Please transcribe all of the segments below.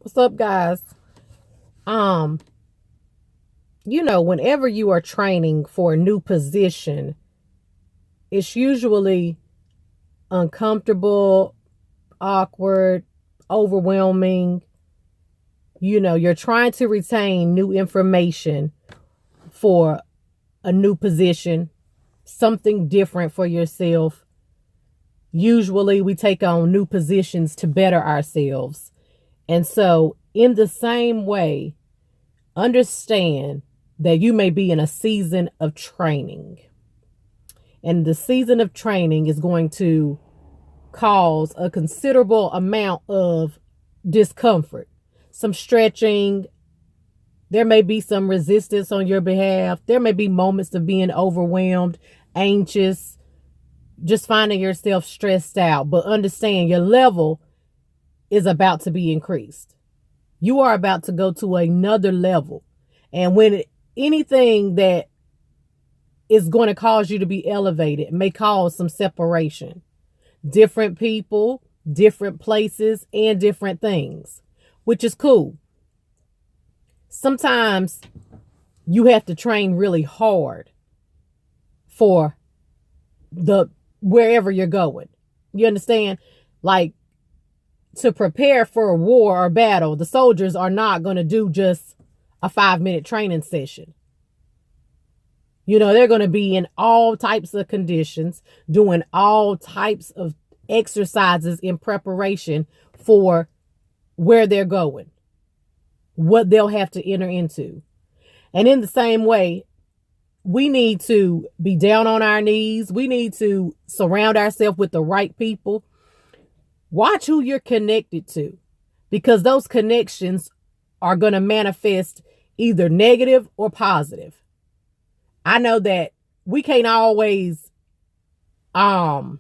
What's up, guys? Um, whenever you are training for a new position, it's usually uncomfortable, awkward, overwhelming. You're trying to retain new information for a new position, something different for yourself. Usually, we take on new positions to better ourselves. And so, in the same way, understand that you may be in a season of training. And the season of training is going to cause a considerable amount of discomfort, some stretching. There may be some resistance on your behalf. There may be moments of being overwhelmed, anxious, just finding yourself stressed out. But understand your level is about to be increased. You are about to go to another level. And when anything that is going to cause you to be elevated may cause some separation. Different people, different places, and different things, which is cool. Sometimes you have to train really hard for the wherever you're going. You understand? Like, to prepare for a war or battle, the soldiers are not going to do just a 5-minute training session. They're going to be in all types of conditions, doing all types of exercises in preparation for where they're going, what they'll have to enter into. And in the same way, we need to be down on our knees. We need to surround ourselves with the right people. Watch who you're connected to, because those connections are going to manifest either negative or positive. I know that we can't always help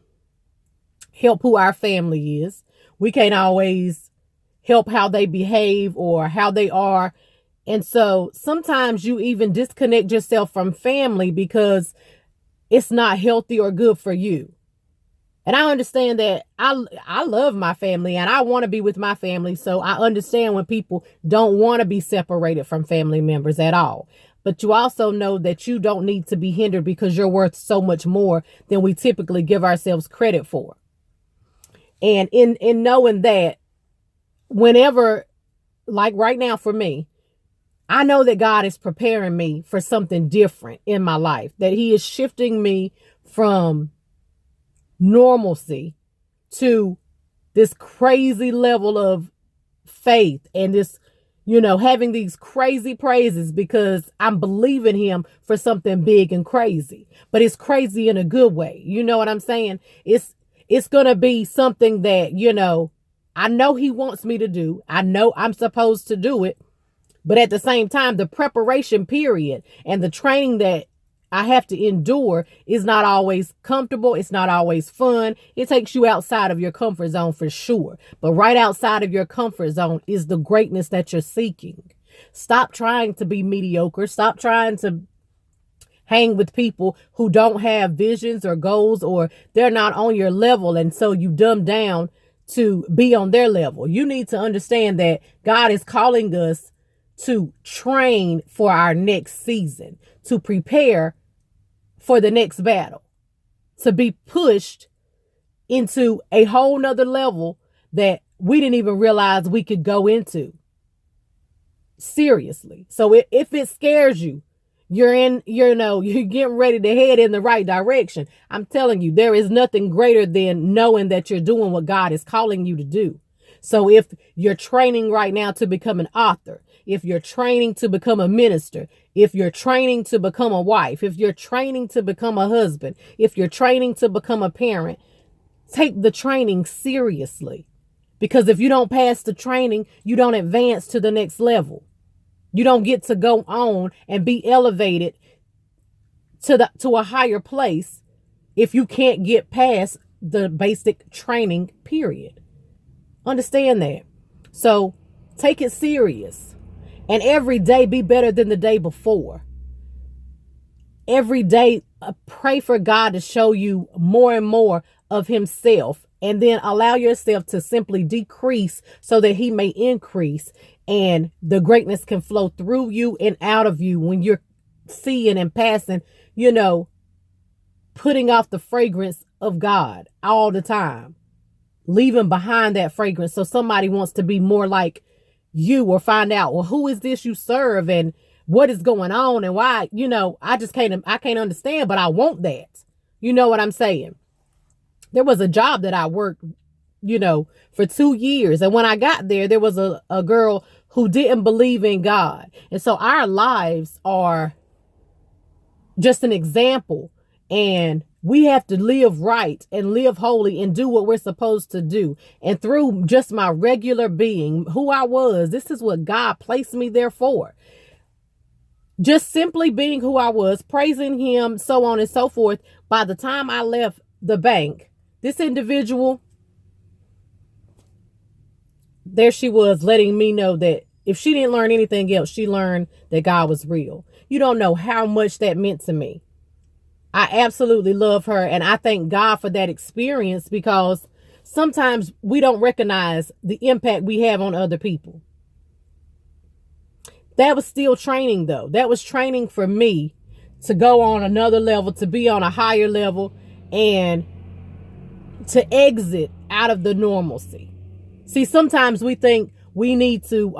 who our family is. We can't always help how they behave or how they are. And so sometimes you even disconnect yourself from family because it's not healthy or good for you. And I understand that I love my family and I want to be with my family. So I understand when people don't want to be separated from family members at all. But you also know that you don't need to be hindered because you're worth so much more than we typically give ourselves credit for. And in knowing that, whenever, like right now for me, I know that God is preparing me for something different in my life, that He is shifting me from normalcy to this crazy level of faith and this, having these crazy praises because I'm believing Him for something big and crazy, but it's crazy in a good way. You know what I'm saying? It's going to be something that, I know He wants me to do. I know I'm supposed to do it. But at the same time, the preparation period and the training that I have to endure is not always comfortable. It's not always fun. It takes you outside of your comfort zone for sure. But right outside of your comfort zone is the greatness that you're seeking. Stop trying to be mediocre. Stop trying to hang with people who don't have visions or goals, or they're not on your level. And so you dumb down to be on their level. You need to understand that God is calling us to train for our next season, to prepare for the next battle, to be pushed into a whole nother level that we didn't even realize we could go into. Seriously. So if it scares you, you're getting ready to head in the right direction. I'm telling you, there is nothing greater than knowing that you're doing what God is calling you to do. So if you're training right now to become an author, if you're training to become a minister, if you're training to become a wife, if you're training to become a husband, if you're training to become a parent, take the training seriously. Because if you don't pass the training, you don't advance to the next level. You don't get to go on and be elevated to a higher place if you can't get past the basic training period. Understand that. So take it serious. And every day be better than the day before. Every day pray for God to show you more and more of Himself and then allow yourself to simply decrease so that he may increase, and the greatness can flow through you and out of you when you're seeing and passing, putting off the fragrance of God all the time, leaving behind that fragrance. So somebody wants to be more like you, or find out, well, who is this you serve and what is going on and why, I can't understand, but I want that. You know what I'm saying? There was a job that I worked, for 2 years. And when I got there, there was a girl who didn't believe in God. And so our lives are just an example, and we have to live right and live holy and do what we're supposed to do. And through just my regular being, who I was, this is what God placed me there for. Just simply being who I was, praising him, so on and so forth. By the time I left the bank, this individual, there she was, letting me know that if she didn't learn anything else, she learned that God was real. You don't know how much that meant to me. I absolutely love her, and I thank God for that experience, because sometimes we don't recognize the impact we have on other people. That was still training, though. That was training for me to go on another level, to be on a higher level, and to exit out of the normalcy. See, sometimes we think we need to,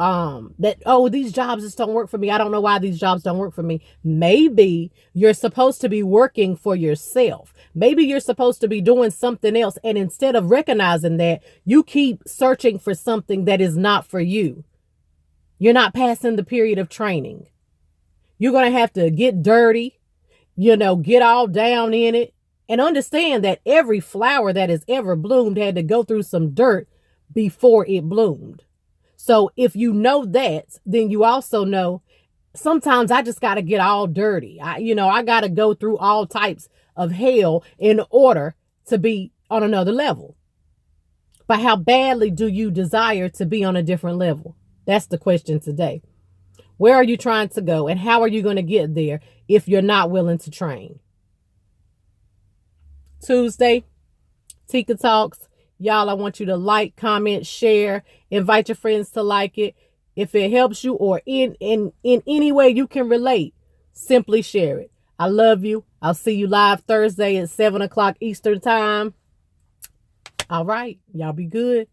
these jobs just don't work for me. I don't know why these jobs don't work for me. Maybe you're supposed to be working for yourself. Maybe you're supposed to be doing something else. And instead of recognizing that, you keep searching for something that is not for you. You're not passing the period of training. You're going to have to get dirty, get all down in it, and understand that every flower that has ever bloomed had to go through some dirt before it bloomed. So if you know that, then you also know sometimes I just got to get all dirty. I got to go through all types of hell in order to be on another level. But how badly do you desire to be on a different level? That's the question today. Where are you trying to go, and how are you going to get there if you're not willing to train? Tuesday, Tika Talks. Y'all, I want you to like, comment, share, invite your friends to like it. If it helps you, or in any way you can relate, simply share it. I love you. I'll see you live Thursday at 7 o'clock Eastern time. All right. Y'all be good.